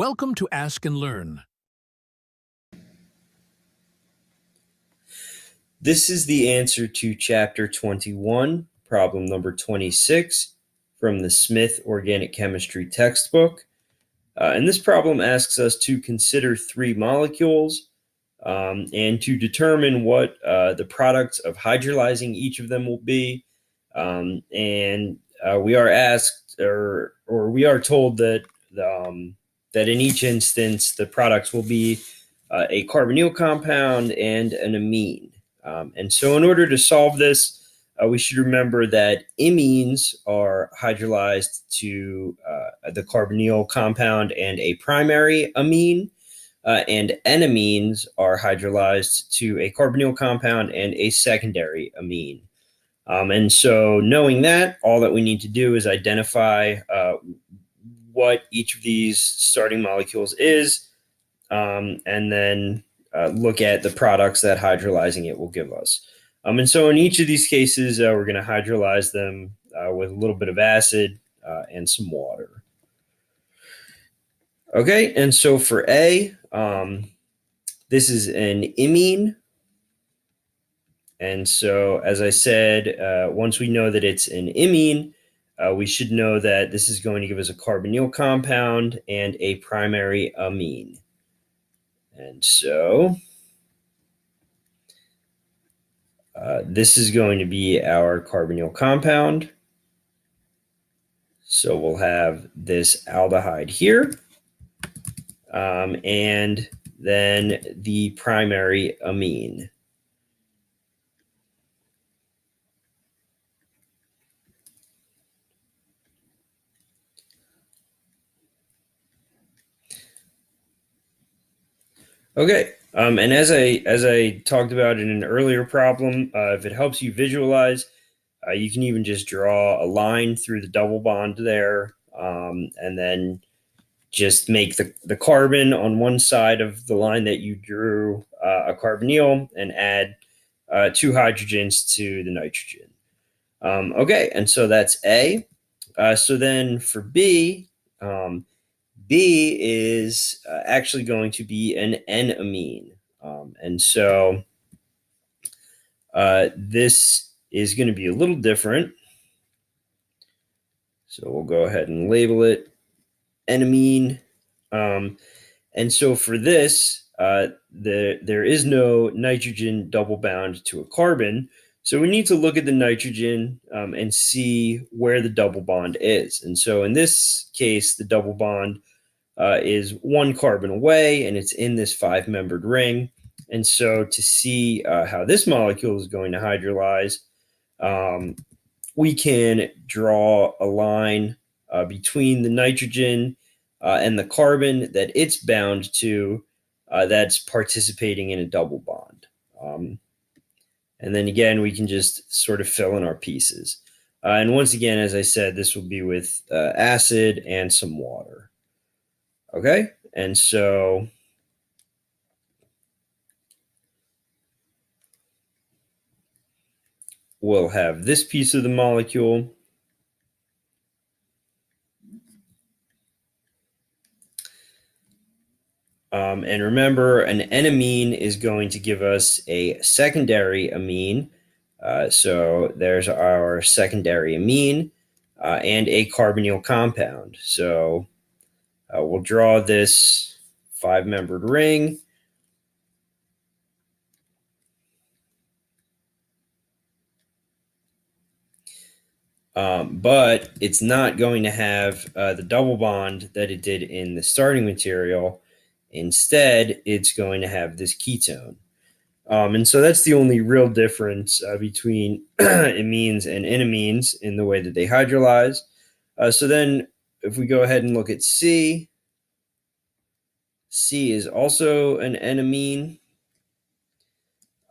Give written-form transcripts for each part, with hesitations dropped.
Welcome to Ask and Learn. This is the answer to Chapter 21, problem number 26 from the Smith Organic Chemistry textbook. And this problem asks us to consider three molecules and to determine what the products of hydrolyzing each of them will be. We are asked, or we are told that that in each instance the products will be a carbonyl compound and an amine. And so in order to solve this, we should remember that imines are hydrolyzed to the carbonyl compound and a primary amine, and enamines are hydrolyzed to a carbonyl compound and a secondary amine. And so knowing that, all that we need to do is identify what each of these starting molecules is, and then look at the products that hydrolyzing it will give us. And so in each of these cases, we're going to hydrolyze them with a little bit of acid and some water. Okay, and so for A, this is an imine. And so, as I said, once we know that it's an imine, we should know that this is going to give us a carbonyl compound and a primary amine. And so this is going to be our carbonyl compound. So we'll have this aldehyde here, and then the primary amine. Okay, and as I talked about in an earlier problem, if it helps you visualize, you can even just draw a line through the double bond there, and then just make the carbon on one side of the line that you drew a carbonyl, and add two hydrogens to the nitrogen. Okay, and so that's A. So then for B, B is actually going to be an N-amine. And so this is going to be a little different. So we'll go ahead and label it N-amine. And so for this, there is no nitrogen double bound to a carbon. So we need to look at the nitrogen and see where the double bond is. And so in this case, the double bond is one carbon away, and it's in this 5-membered ring. And so to see how this molecule is going to hydrolyze, we can draw a line between the nitrogen and the carbon that it's bound to, that's participating in a double bond. And then again, we can just sort of fill in our pieces. And once again, as I said, this will be with acid and some water. Okay, and so we'll have this piece of the molecule. And remember, an N-amine is going to give us a secondary amine. So there's our secondary amine and a carbonyl compound. So we'll draw this 5-membered ring. But it's not going to have the double bond that it did in the starting material. Instead, it's going to have this ketone. And so that's the only real difference between amines and N-amines in the way that they hydrolyze. So then if we go ahead and look at C, C is also an N-amine.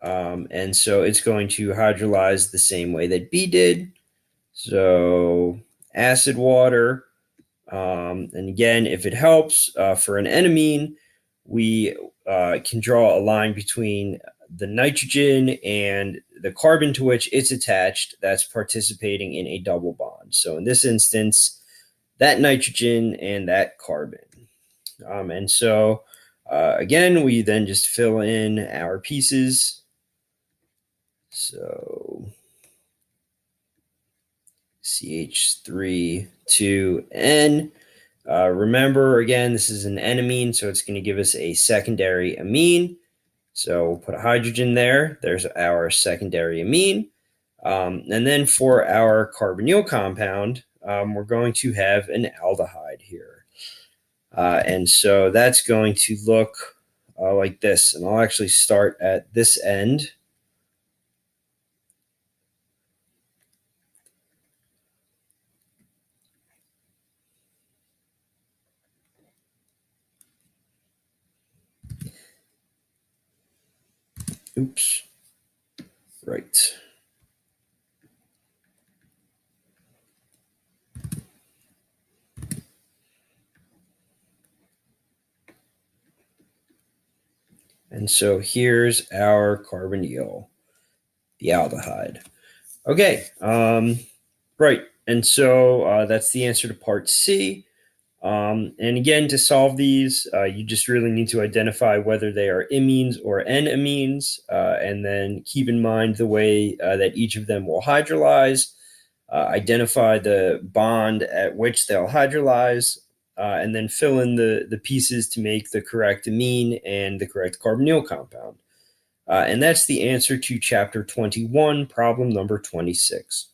And so it's going to hydrolyze the same way that B did. So acid water. And again, if it helps, for an N-amine, we can draw a line between the nitrogen and the carbon to which it's attached that's participating in a double bond. So in this instance, that nitrogen and that carbon. And so again, we then just fill in our pieces. So CH3, 2N. Remember, again, this is an N-amine, so it's going to give us a secondary amine. So we'll put a hydrogen there. There's our secondary amine. And then for our carbonyl compound, we're going to have an aldehyde here. And so that's going to look like this. And I'll actually start at this end. Oops. Right. And so here's our carbonyl, the aldehyde. Okay, right. And so that's the answer to part C. And again, to solve these, you just really need to identify whether they are imines or N-amines, and then keep in mind the way that each of them will hydrolyze, identify the bond at which they'll hydrolyze, and then fill in the pieces to make the correct amine and the correct carbonyl compound. And that's the answer to chapter 21, problem number 26.